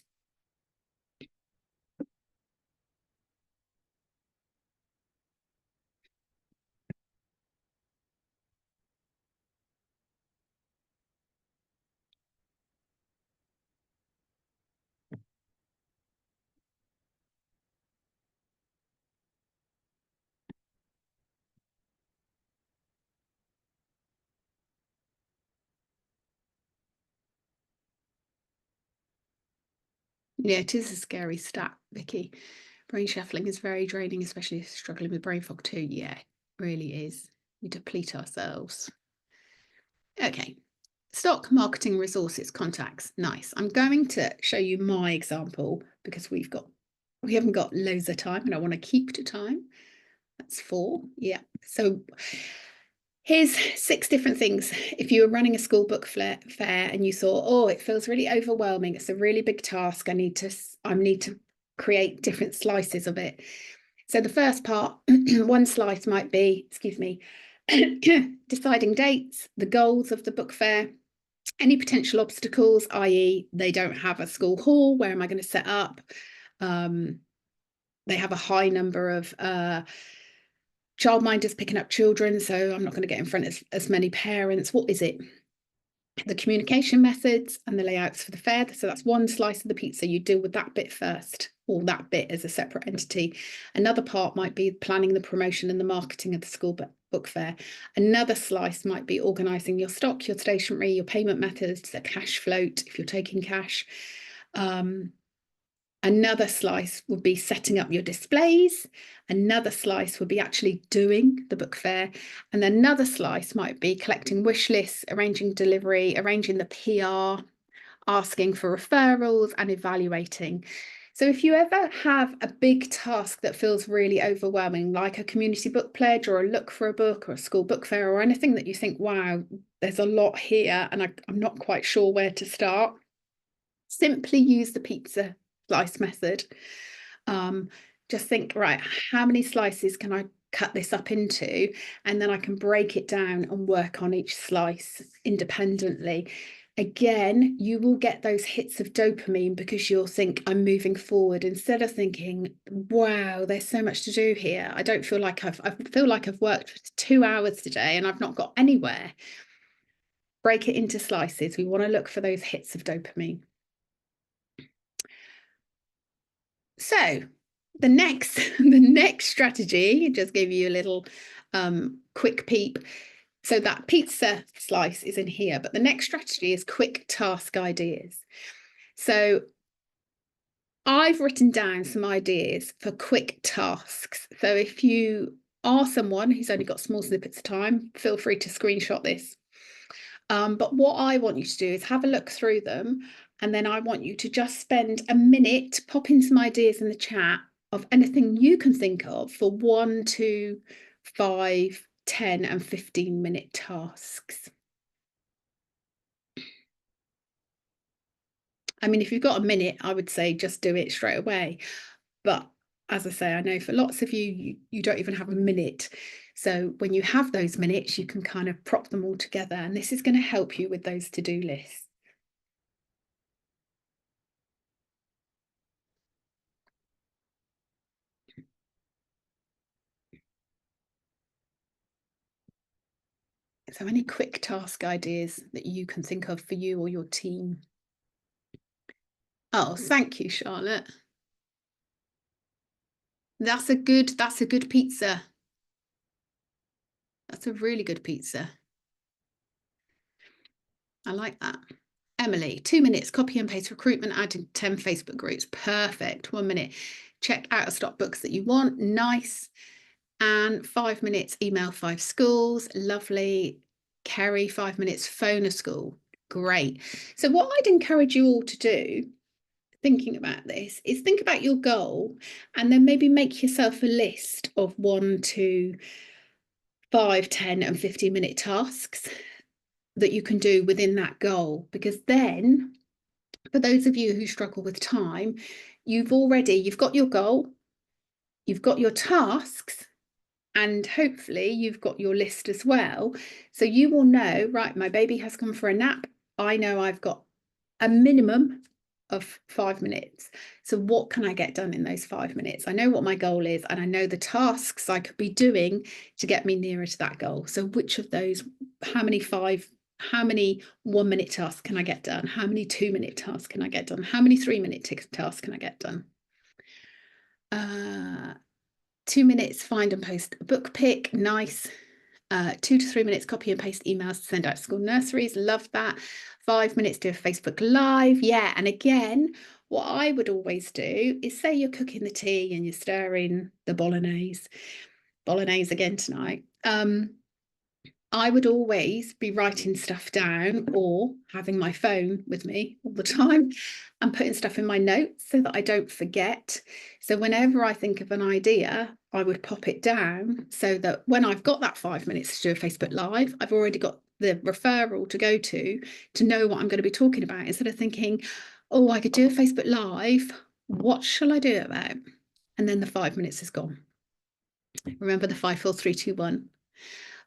Yeah, it is a scary stat, Vicky. Brain shuffling is very draining, especially if you're struggling with brain fog too. Yeah, it really is. We deplete ourselves. Okay, stock, marketing, resources, contacts. Nice. I'm going to show you my example because we haven't got loads of time and I want to keep to time. That's 4. Yeah. So Here's 6 different things. If you were running a school book fair and you thought, oh, it feels really overwhelming, it's a really big task. I need to create different slices of it. So the first part, one slice might be, excuse me, deciding dates, the goals of the book fair, any potential obstacles, i.e., they don't have a school hall. Where am I going to set up? They have a high number of childminders picking up children, so I'm not going to get in front of as many parents. What is it? The communication methods and the layouts for the fair. So that's one slice of the pizza. You deal with that bit first, or that bit as a separate entity. Another part might be planning the promotion and the marketing of the school book fair. Another slice might be organising your stock, your stationery, your payment methods, a cash float if you're taking cash. Another slice would be setting up your displays. Another slice would be actually doing the book fair. And then another slice might be collecting wish lists, arranging delivery, arranging the PR, asking for referrals and evaluating. So if you ever have a big task that feels really overwhelming, like a community book pledge or a look for a book or a school book fair or anything that you think, wow, there's a lot here and I'm not quite sure where to start, simply use the pizza slice method. Just think, right, how many slices can I cut this up into? And then I can break it down and work on each slice independently. Again, you will get those hits of dopamine because you'll think, I'm moving forward, instead of thinking, wow, there's so much to do here. I don't feel like I feel like I've worked for 2 hours today and I've not got anywhere. Break it into slices. We want to look for those hits of dopamine. So the next strategy, just gave you a little quick peep. So that pizza slice is in here, but the next strategy is quick task ideas. So I've written down some ideas for quick tasks. So if you are someone who's only got small snippets of time, feel free to screenshot this. But what I want you to do is have a look through them, and then I want you to just spend a minute, pop in some ideas in the chat of anything you can think of for 1, 2, 5, 10, and 15-minute tasks. I mean, if you've got a minute, I would say just do it straight away. But as I say, I know for lots of you don't even have a minute. So when you have those minutes, you can kind of prop them all together. And this is going to help you with those to-do lists. So any quick task ideas that you can think of for you or your team? Oh, thank you, Charlotte. That's a good pizza. That's a really good pizza. I like that. Emily, 2 minutes, copy and paste recruitment, adding 10 Facebook groups. Perfect. 1 minute. Check out of stock books that you want. Nice. And 5 minutes, email 5 schools. Lovely. Kerry, 5 minutes, phone a school. Great. So what I'd encourage you all to do, thinking about this, is think about your goal and then maybe make yourself a list of 1, 2, 5, 10, and 15-minute tasks that you can do within that goal. Because then, for those of you who struggle with time, you've got your goal, you've got your tasks, and hopefully you've got your list as well. So you will know, right, my baby has come for a nap. I know I've got a minimum of 5 minutes. So what can I get done in those 5 minutes? I know what my goal is, and I know the tasks I could be doing to get me nearer to that goal. So which of those, how many 1-minute tasks can I get done? How many 2-minute tasks can I get done? How many 3-minute tasks can I get done? 2 minutes, find and post a book pick. Nice. 2 to 3 minutes, copy and paste emails to send out to school nurseries. Love that. 5 minutes, do a Facebook Live. Yeah. And again, what I would always do is, say you're cooking the tea and you're stirring the bolognese again tonight. I would always be writing stuff down or having my phone with me all the time and putting stuff in my notes so that I don't forget. So whenever I think of an idea, I would pop it down so that when I've got that 5 minutes to do a Facebook Live, I've already got the referral to go to know what I'm going to be talking about instead of thinking, oh, I could do a Facebook Live. What shall I do it about? And then the 5 minutes is gone. Remember the 5, 4, 3, 2, 1.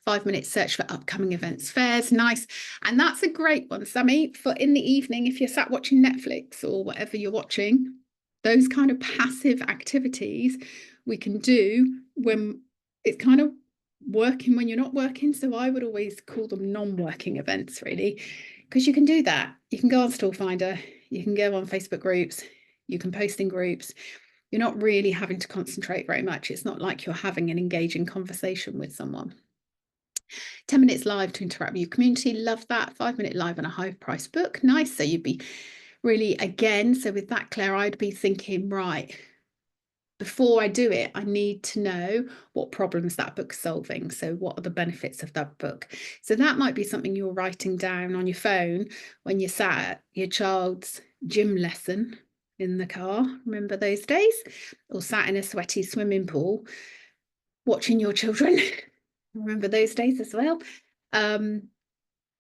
5 minute search for upcoming events, fairs, nice. And that's a great one, Sammy, for in the evening if you're sat watching Netflix or whatever you're watching. Those kind of passive activities we can do when it's kind of working when you're not working. So I would always call them non-working events, really, because you can do that. You can go on Stall Finder, you can go on Facebook groups, you can post in groups. You're not really having to concentrate very much. It's not like you're having an engaging conversation with someone. 10 minutes live to interact with your community. Love that. 5 minute live on a high price book. Nice. So you'd be really, again, so with that, Claire, I'd be thinking, right, before I do it, I need to know what problems that book's solving. So what are the benefits of that book? So that might be something you're writing down on your phone when you're sat at your child's gym lesson in the car. Remember those days? Or sat in a sweaty swimming pool watching your children. Remember those days as well. Um,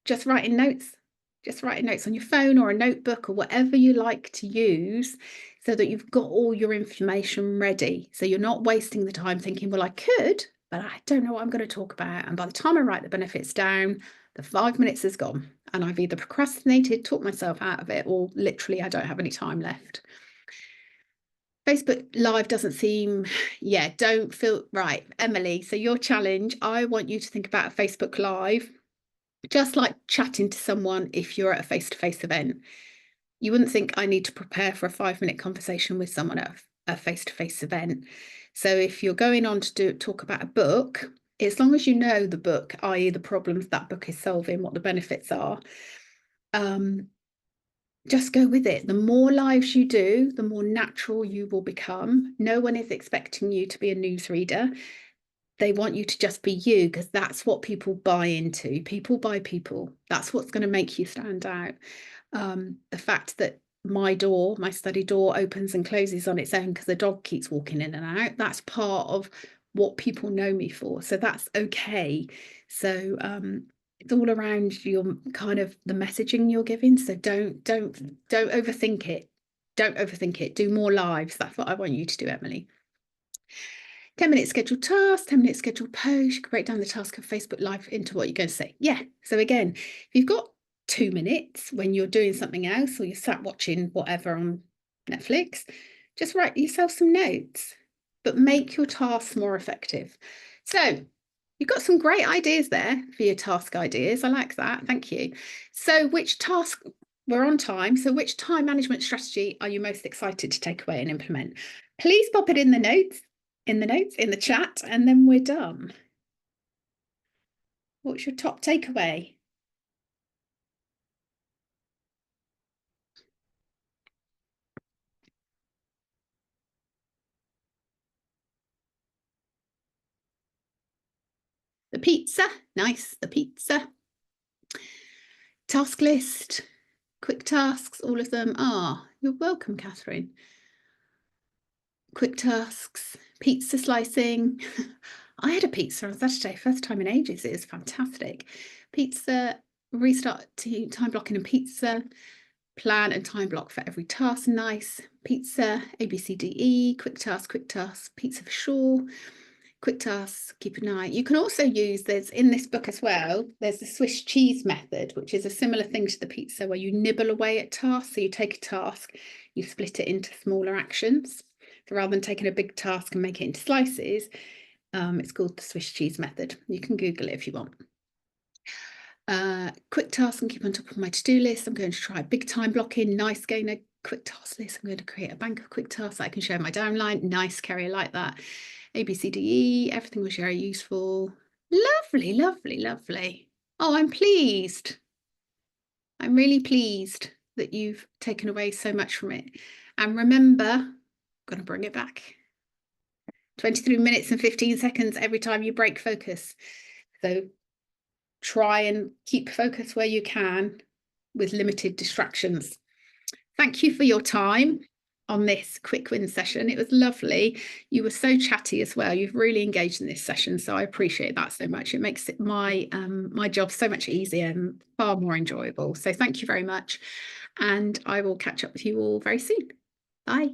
just writing notes on your phone or a notebook or whatever you like to use so that you've got all your information ready. So you're not wasting the time thinking, well, I could, but I don't know what I'm going to talk about. And by the time I write the benefits down, the 5 minutes is gone. And I've either procrastinated, talked myself out of it, or literally I don't have any time left. Facebook Live doesn't seem, yeah, don't feel right. Emily, so your challenge, I want you to think about a Facebook Live, just like chatting to someone if you're at a face-to-face event. You wouldn't think I need to prepare for a 5 minute conversation with someone at a face-to-face event. So if you're going on to talk about a book, as long as you know the book, i.e. the problems that book is solving, what the benefits are, just go with it. The more lives you do, the more natural you will become. No one is expecting you to be a newsreader. They want you to just be you because that's what people buy into. People buy people. That's what's going to make you stand out. The fact that my study door opens and closes on its own because the dog keeps walking in and out, that's part of what people know me for. So that's okay. So it's all around your kind of the messaging you're giving. So don't overthink it. Don't overthink it. Do more lives. That's what I want you to do, Emily. 10 minute scheduled task, 10 minute scheduled post. You can break down the task of Facebook Live into what you're going to say. Yeah. So again, if you've got 2 minutes when you're doing something else or you're sat watching whatever on Netflix, just write yourself some notes, but make your tasks more effective. So you've got some great ideas there for your task ideas. I like that. Thank you. So which task, we're on time. So which time management strategy are you most excited to take away and implement? Please pop it in the notes, in the chat, and then we're done. What's your top takeaway? The pizza, nice, the pizza. Task list, quick tasks, all of them are. You're welcome, Catherine. Quick tasks, pizza slicing. I had a pizza on Saturday, first time in ages. It is fantastic. Pizza, restart time blocking and pizza, plan and time block for every task. Nice. Pizza, A, B, C, D, E, quick task, pizza for sure. Quick tasks, keep an eye. You can also use, there's in this book as well, there's the Swiss cheese method, which is a similar thing to the pizza where you nibble away at tasks. So you take a task, you split it into smaller actions. So rather than taking a big task and make it into slices, it's called the Swiss cheese method. You can Google it if you want. Quick tasks and keep on top of my to-do list. I'm going to try big time blocking, nice getting a quick task list. I'm going to create a bank of quick tasks that I can share my downline. Nice, Kerry, I like that. A, B, C, D, E, everything was very useful. Lovely, lovely, lovely. Oh, I'm pleased. I'm really pleased that you've taken away so much from it. And remember, I'm going to bring it back. 23 minutes and 15 seconds every time you break focus. So try and keep focus where you can with limited distractions. Thank you for your time on this quick win session. It was lovely. You were so chatty as well. You've really engaged in this session, so I appreciate that so much. It makes it my job so much easier and far more enjoyable. So thank you very much, and I will catch up with you all very soon. Bye.